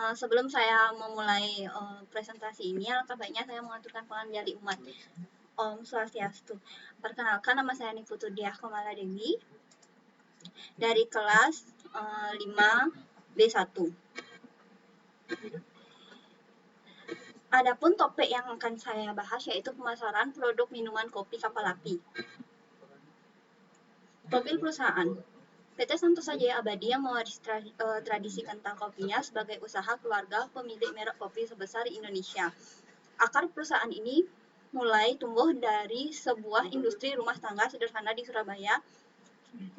Sebelum saya memulai presentasi ini, alangkah baiknya saya mengaturkan salam jali umat. Om Swastiastu. Perkenalkan, nama saya Niputudiah Komala Dewi dari kelas 5B1. Adapun topik yang akan saya bahas yaitu pemasaran produk minuman kopi kapal api. Profil perusahaan. PT Santosa Jaya Abadi yang mewarisi tradisi kental kopinya sebagai usaha keluarga pemilik merek kopi sebesar di Indonesia. Akar perusahaan ini mulai tumbuh dari sebuah industri rumah tangga sederhana di Surabaya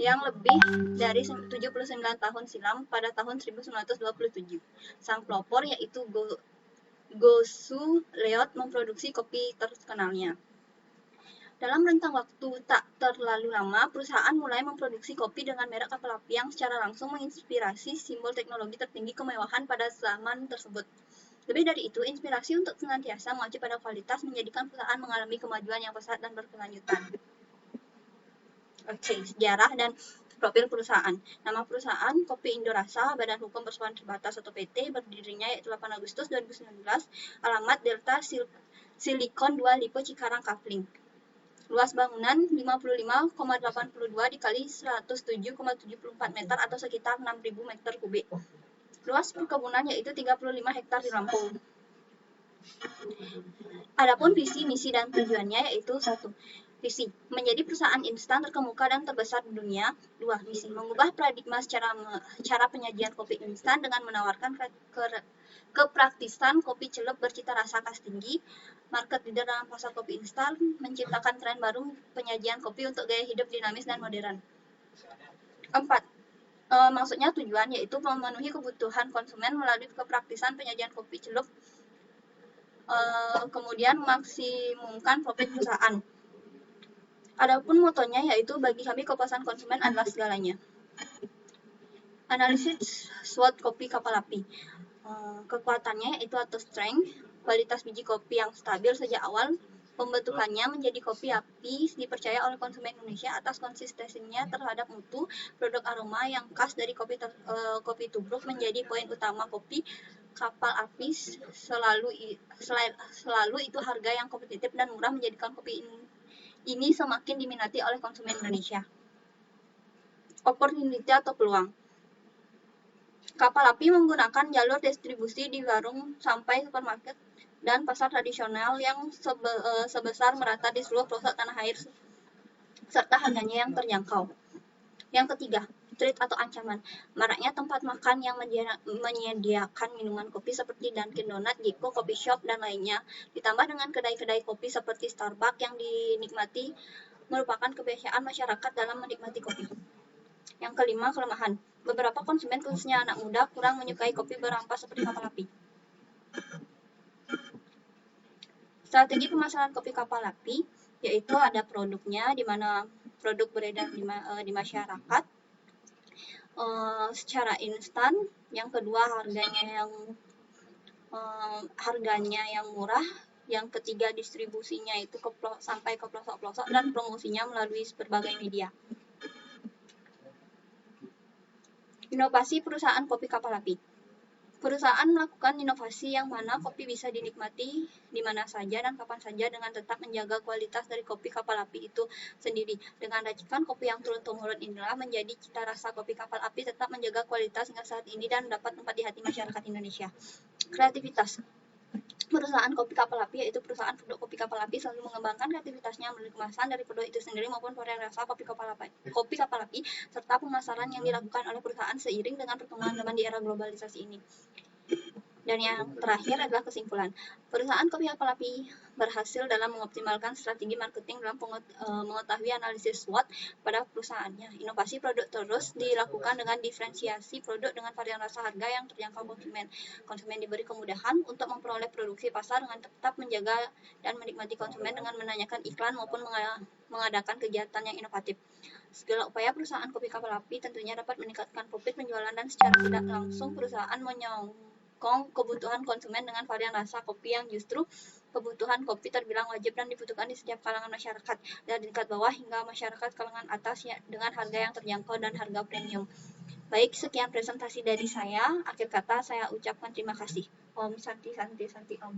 yang lebih dari 79 tahun silam pada tahun 1927. Sang pelopor yaitu Gosu Leot memproduksi kopi terkenalnya. Dalam rentang waktu tak terlalu lama, perusahaan mulai memproduksi kopi dengan merek kapal api yang secara langsung menginspirasi simbol teknologi tertinggi kemewahan pada zaman tersebut. Lebih dari itu, inspirasi untuk senantiasa mengacu pada kualitas menjadikan perusahaan mengalami kemajuan yang pesat dan berkelanjutan. Oke, sejarah dan profil perusahaan. Nama perusahaan Kopi Indorasa, Badan Hukum Perseroan Terbatas atau PT, berdirinya yaitu 8 Agustus 2019, alamat Delta Silicon 2 Lipo Cikarang Kafling. Luas bangunan 55,82 dikali 107,74 meter atau sekitar 6.000 meter kubik. Luas perkebunan yaitu 35 hektar di Lampung. Adapun visi, misi, dan tujuannya yaitu 1. Visi, menjadi perusahaan instan terkemuka dan terbesar di dunia. 2. Misi, mengubah paradigma cara penyajian kopi instan dengan menawarkan kepraktisan kopi celup bercita rasa khas tinggi, market leader dalam pasar kopi instan, menciptakan tren baru penyajian kopi untuk gaya hidup dinamis dan modern. 4. Maksudnya tujuan yaitu memenuhi kebutuhan konsumen melalui kepraktisan penyajian kopi celup, kemudian maksimumkan profit perusahaan. Adapun motonya yaitu bagi kami kepuasan konsumen adalah segalanya. Analisis SWOT kopi kapal api. Kekuatannya yaitu atau strength, kualitas biji kopi yang stabil sejak awal, pembentukannya menjadi kopi api dipercaya oleh konsumen Indonesia atas konsistensinya terhadap mutu, produk aroma yang khas dari kopi tubruk menjadi poin utama kopi kapal api selalu itu harga yang kompetitif dan murah menjadikan kopi ini semakin diminati oleh konsumen Indonesia. Opportunity atau peluang. Kapal api menggunakan jalur distribusi di warung sampai supermarket dan pasar tradisional yang sebesar merata di seluruh pelosok tanah air serta harganya yang terjangkau. Yang ketiga, threat atau ancaman. Maraknya tempat makan yang menyediakan minuman kopi seperti Dunkin Donut, Jiko, Coffee Shop, dan lainnya, ditambah dengan kedai-kedai kopi seperti Starbucks yang dinikmati merupakan kebiasaan masyarakat dalam menikmati kopi. Yang kelima, kelemahan. Beberapa konsumen, khususnya anak muda, kurang menyukai kopi berampas seperti kapal api. Strategi pemasaran kopi kapal api yaitu ada produknya, di mana produk beredar di masyarakat secara instan. Yang kedua, harganya yang murah. Yang ketiga, distribusinya itu sampai ke pelosok-pelosok dan promosinya melalui berbagai media. Inovasi perusahaan kopi kapal api. Perusahaan melakukan inovasi yang mana kopi bisa dinikmati di mana saja dan kapan saja dengan tetap menjaga kualitas dari kopi kapal api itu sendiri. Dengan racikan kopi yang turun-temurun inilah menjadi cita rasa kopi kapal api tetap menjaga kualitas hingga saat ini dan dapat tempat di hati masyarakat Indonesia. Kreativitas. Perusahaan kopi kapal api yaitu perusahaan produk kopi kapal api selalu mengembangkan kreativitasnya melalui kemasan dari produk itu sendiri maupun varian rasa kopi kapal api serta pemasaran yang dilakukan oleh perusahaan seiring dengan perkembangan zaman di era globalisasi ini. Dan yang terakhir adalah kesimpulan. Perusahaan kopi kapal api berhasil dalam mengoptimalkan strategi marketing dalam mengetahui analisis SWOT pada perusahaannya. Inovasi produk terus dilakukan dengan diferensiasi produk dengan varian rasa harga yang terjangkau konsumen. Konsumen diberi kemudahan untuk memperoleh produksi pasar dengan tetap menjaga dan menikmati konsumen dengan menanyakan iklan maupun mengadakan kegiatan yang inovatif. Segala upaya perusahaan kopi kapal api tentunya dapat meningkatkan profit penjualan dan secara tidak langsung perusahaan menyokong kebutuhan konsumen dengan varian rasa kopi yang justru kebutuhan kopi terbilang wajib dan dibutuhkan di setiap kalangan masyarakat, dari tingkat bawah hingga masyarakat kalangan atas ya, dengan harga yang terjangkau dan harga premium. Baik, sekian presentasi dari saya. Akhir kata saya ucapkan terima kasih. Om Santi Santi Santi Om.